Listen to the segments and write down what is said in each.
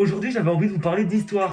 Aujourd'hui, j'avais envie de vous parler d'histoire.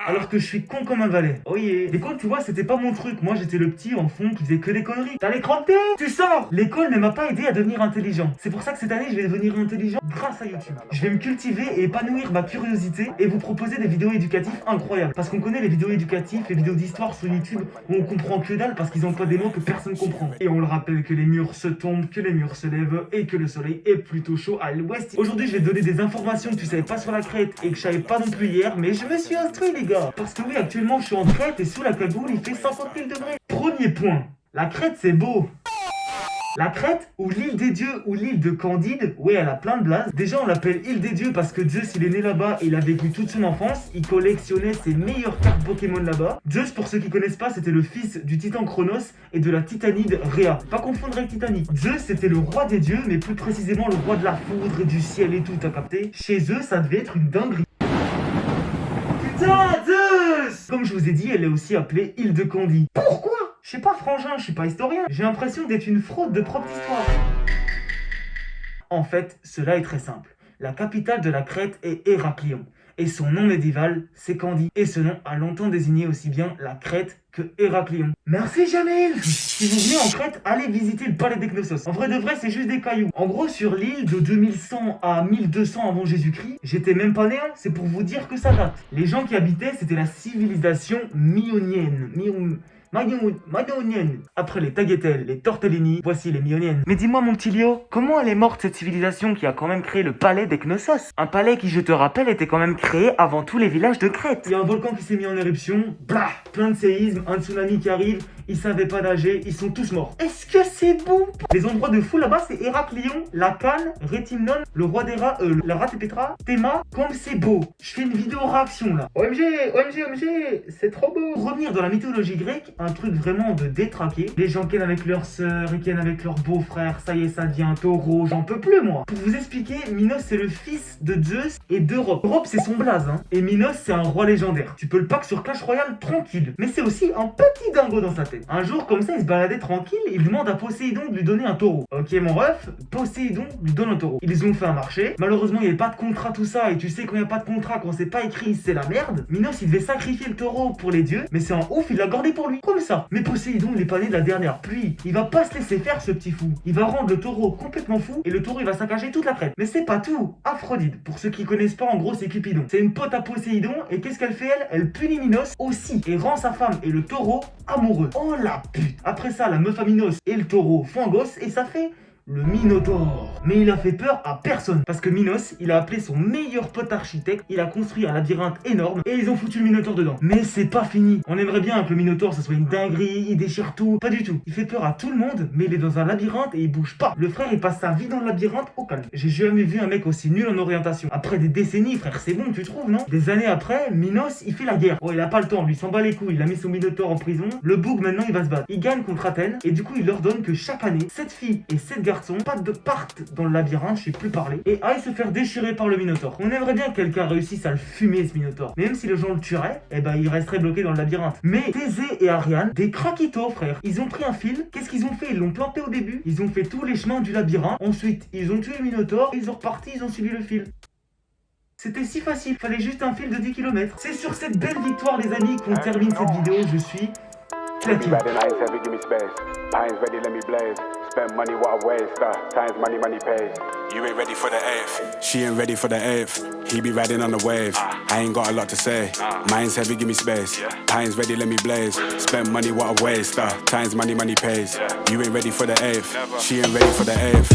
Alors que je suis con comme un valet. Oh yeah. L'école, tu vois, c'était pas mon truc. Moi, j'étais le petit en fond qui faisait que des conneries. T'as l'écran de tu sors. L'école ne m'a pas aidé à devenir intelligent. C'est pour ça que cette année, je vais devenir intelligent grâce à YouTube. Je vais me cultiver et épanouir ma curiosité et vous proposer des vidéos éducatives incroyables. Parce qu'on connaît les vidéos éducatives, les vidéos d'histoire sur YouTube où on comprend que dalle parce qu'ils emploient des mots que personne comprend. Et on le rappelle que les murs se tombent, que les murs se lèvent et que le soleil est plutôt chaud à l'ouest. Aujourd'hui, je vais te donner des informations que tu savais pas sur la Crète et que je savais pas non plus hier, mais je me suis instruit, les gars. Parce que oui, actuellement, je suis en Crète et sous la cagoule, il fait 50 000 degrés. Premier point, la Crète, c'est beau. La Crète, ou l'île des dieux, ou l'île de Candide, ouais, elle a plein de blazes. Déjà, on l'appelle île des dieux parce que Zeus, il est né là-bas et il a vécu toute son enfance. Il collectionnait ses meilleures cartes Pokémon là-bas. Zeus, pour ceux qui connaissent pas, c'était le fils du titan Chronos et de la titanide Rhea. Pas confondre avec Titanic. Zeus, c'était le roi des dieux, mais plus précisément le roi de la foudre et du ciel et tout, t'as capté? Chez eux, ça devait être une dinguerie. Putain, Zeus! Comme je vous ai dit, elle est aussi appelée île de Candie. Pourquoi? Je sais pas, frangin, je suis pas historien. J'ai l'impression d'être une fraude de prof d'histoire. En fait, cela est très simple. La capitale de la Crète est Héraclion. Et son nom médiéval, c'est Candie. Et ce nom a longtemps désigné aussi bien la Crète que Héraclion. Merci Jamil. Si vous venez en Crète, allez visiter le palais des Knossos. En vrai de vrai, c'est juste des cailloux. En gros, sur l'île de 2100 à 1200 avant Jésus-Christ, j'étais même pas né, hein, c'est pour vous dire que ça date. Les gens qui habitaient, c'était la civilisation myonienne. Myonienne. Après les Tagetel, les Tortellini, voici les Myoniennes. Mais dis-moi mon petit Lio, comment elle est morte cette civilisation qui a quand même créé le palais des Knossos? Un palais qui, je te rappelle, était quand même créé avant tous les villages de Crète. Il y a un volcan qui s'est mis en éruption, blah, plein de séismes, un tsunami qui arrive, ils savaient pas nager, ils sont tous morts. Est-ce que c'est bon? Les endroits de fou là-bas, c'est Héraclion, la Cannes, Rétimnon, le roi des rats, la rate et Petra, Théma, comme c'est beau. Je fais une vidéo réaction là. OMG, c'est trop beau. Revenir dans la mythologie grecque, un truc vraiment de détraqué. Les gens ken avec leurs sœurs et ken avec leurs beaux-frères, ça y est, ça devient un taureau, j'en peux plus moi. Pour vous expliquer, Minos c'est le fils de Zeus et d'Europe. Europe c'est son blaze, hein. Et Minos c'est un roi légendaire. Tu peux le pack sur Clash Royale tranquille. Mais c'est aussi un petit dingo dans sa tête. Un jour comme ça, il se baladait tranquille, il demande à Poséidon de lui donner un taureau. Ok mon ref, Poséidon lui donne un taureau. Ils ont fait un marché. Malheureusement, il n'y avait pas de contrat tout ça. Et tu sais quand il n'y a pas de contrat, quand c'est pas écrit, c'est la merde. Minos il devait sacrifier le taureau pour les dieux, mais c'est un ouf, il l'a gardé pour lui. Comme ça. Mais Poséidon, il est pas né de la dernière pluie. Il va pas se laisser faire ce petit fou. Il va rendre le taureau complètement fou et le taureau il va saccager toute la Crète. Mais c'est pas tout. Aphrodite, pour ceux qui connaissent pas, en gros c'est Cupidon. C'est une pote à Poséidon et qu'est-ce qu'elle fait elle? Elle punit Minos aussi et rend sa femme et le taureau amoureux. Oh la pute. Après ça, la meuf à Minos et le taureau font un gosse et ça fait le Minotaure. Mais il a fait peur à personne. Parce que Minos, il a appelé son meilleur pote architecte. Il a construit un labyrinthe énorme. Et ils ont foutu le Minotaure dedans. Mais c'est pas fini. On aimerait bien que le Minotaure, ça soit une dinguerie. Il déchire tout. Pas du tout. Il fait peur à tout le monde. Mais il est dans un labyrinthe et il bouge pas. Le frère, il passe sa vie dans le labyrinthe au calme. J'ai jamais vu un mec aussi nul en orientation. Après des décennies, frère, c'est bon, tu trouves, non? Des années après, Minos, il fait la guerre. Oh, il a pas le temps. Lui s'en bat les couilles. Il a mis son Minotaure en prison. Le boug, maintenant, il va se battre. Il gagne contre Athènes. Et du coup, il leur donne que chaque année, 7 filles et 7 garçons partent dans le labyrinthe, je sais plus parler, et aillent se faire déchirer par le Minotaure. On aimerait bien que quelqu'un réussisse à le fumer, ce Minotaure. Mais même si les gens le tueraient, eh ben il resterait bloqué dans le labyrinthe. Mais Thésée et Ariane, des craquitos, frère, ils ont pris un fil. Qu'est-ce qu'ils ont fait? Ils l'ont planté au début. Ils ont fait tous les chemins du labyrinthe. Ensuite, ils ont tué le Minotaure. Ils ont reparti, ils ont suivi le fil. C'était si facile, fallait juste un fil de 10 km. C'est sur cette belle victoire, les amis, qu'on termine cette vidéo. Je suis claqué. Spend money what I waste, times money pays. You ain't ready for the eighth, she ain't ready for the eighth. He be riding on the wave, I ain't got a lot to say. Mine's heavy, give me space. Time's ready, let me blaze. Spend money what I waste, times money pays. You ain't ready for the eighth, she ain't ready for the eighth.